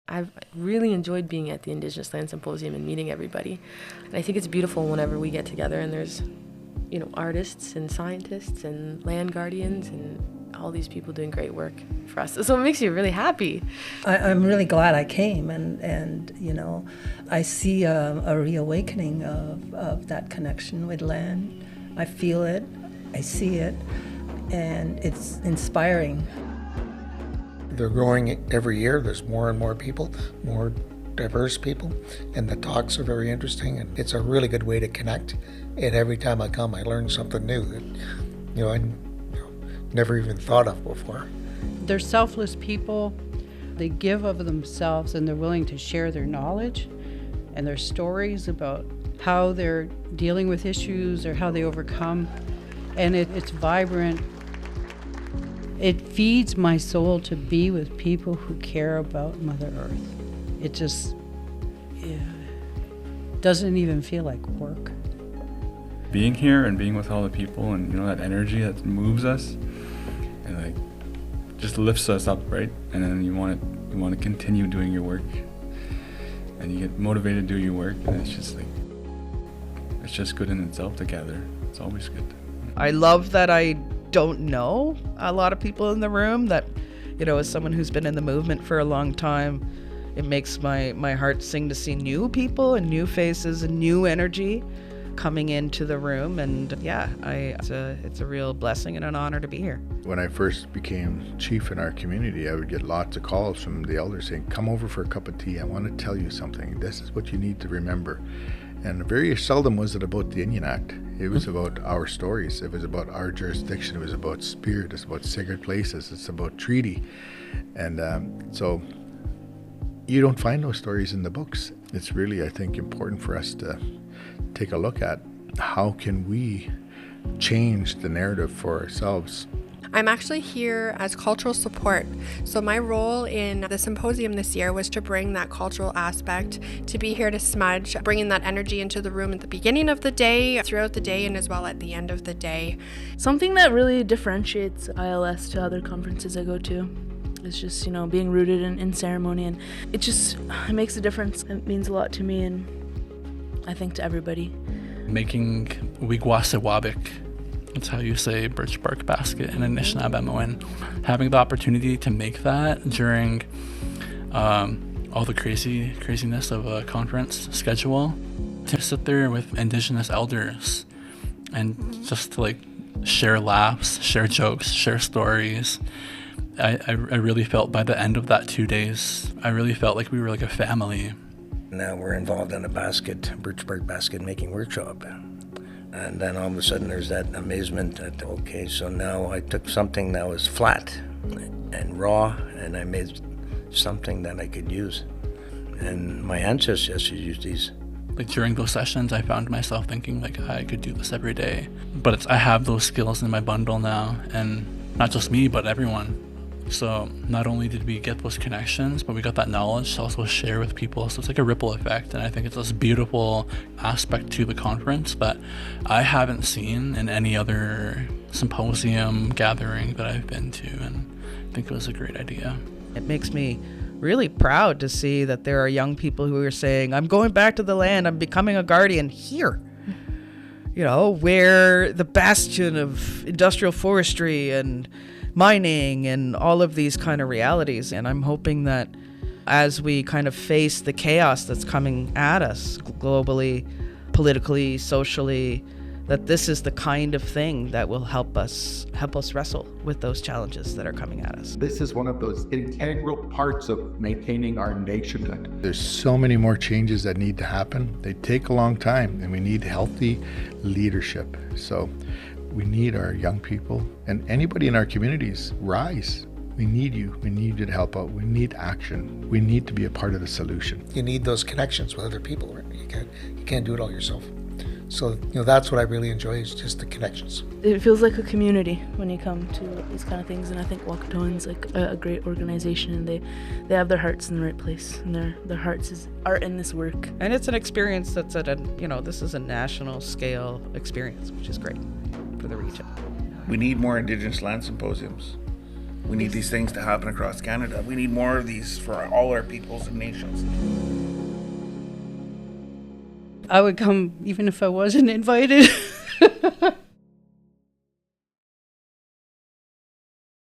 I've really enjoyed being at the Indigenous Lands Symposium and meeting everybody. And I think it's beautiful whenever we get together and there's, artists and scientists and land guardians and all these people doing great work for us. So it makes you really happy. I'm really glad I came, and I see a reawakening of that connection with land. I feel it, I see it, and it's inspiring. They're growing every year. There's more and more people, more diverse people, and the talks are very interesting, and it's a really good way to connect. And every time I come, I learn something new that I never even thought of before. They're selfless people. They give of themselves, and they're willing to share their knowledge and their stories about how they're dealing with issues or how they overcome. And it's vibrant. It feeds my soul to be with people who care about Mother Earth. It just doesn't even feel like work. Being here and being with all the people and that energy that moves us and just lifts us up, right? And then you want to continue doing your work, and you get motivated to do your work, and it's just good in itself to gather. It's always good. I love that I don't know a lot of people in the room. That as someone who's been in the movement for a long time, it makes my heart sing to see new people and new faces and new energy coming into the room. And it's a real blessing and an honor to be here. When I first became chief in our community, I would get lots of calls from the elders saying, come over for a cup of tea, I want to tell you something, this is what you need to remember. And very seldom was it about the Indian Act. It was about our stories. It was about our jurisdiction. It was about spirit. It's about sacred places. It's about treaty. And so you don't find those stories in the books. It's really, I think, important for us to take a look at how can we change the narrative for ourselves. I'm actually here as cultural support. So my role in the symposium this year was to bring that cultural aspect, to be here to smudge, bringing that energy into the room at the beginning of the day, throughout the day, and as well at the end of the day. Something that really differentiates ILS to other conferences I go to is just, being rooted in ceremony, and it makes a difference. It means a lot to me, and I think to everybody. Making wigwasawabik, that's how you say birch bark basket in Anishinaabe, having the opportunity to make that during all the craziness of a conference schedule, to sit there with Indigenous elders and just to share laughs, share jokes, share stories. I really felt by the end of that 2 days, I really felt like we were like a family. Now we're involved in a birch bark basket making workshop. And then all of a sudden there's that amazement that, okay, so now I took something that was flat and raw and I made something that I could use. And my ancestors used these. During those sessions, I found myself thinking I could do this every day. But I have those skills in my bundle now, and not just me, but everyone. So not only did we get those connections, but we got that knowledge to also share with people. So it's like a ripple effect. And I think it's this beautiful aspect to the conference that I haven't seen in any other symposium gathering that I've been to. And I think it was a great idea. It makes me really proud to see that there are young people who are saying, I'm going back to the land, I'm becoming a guardian here. Where the bastion of industrial forestry and mining and all of these kind of realities. And I'm hoping that as we kind of face the chaos that's coming at us globally, politically, socially, that this is the kind of thing that will help us wrestle with those challenges that are coming at us. This is one of those integral parts of maintaining our nationhood. There's so many more changes that need to happen. They take a long time, and we need healthy leadership. So we need our young people and anybody in our communities rise. We need you. We need you to help out. We need action. We need to be a part of the solution. You need those connections with other people. Right? You can't do it all yourself. So that's what I really enjoy, is just the connections. It feels like a community when you come to these kind of things, and I think Wahkohtowin's a great organization, and they have their hearts in the right place, and their hearts are in this work. And it's an experience that's at this is a national scale experience, which is great for the region. We need more Indigenous Land Symposiums. We need these things to happen across Canada. We need more of these for all our peoples and nations. I would come even if I wasn't invited.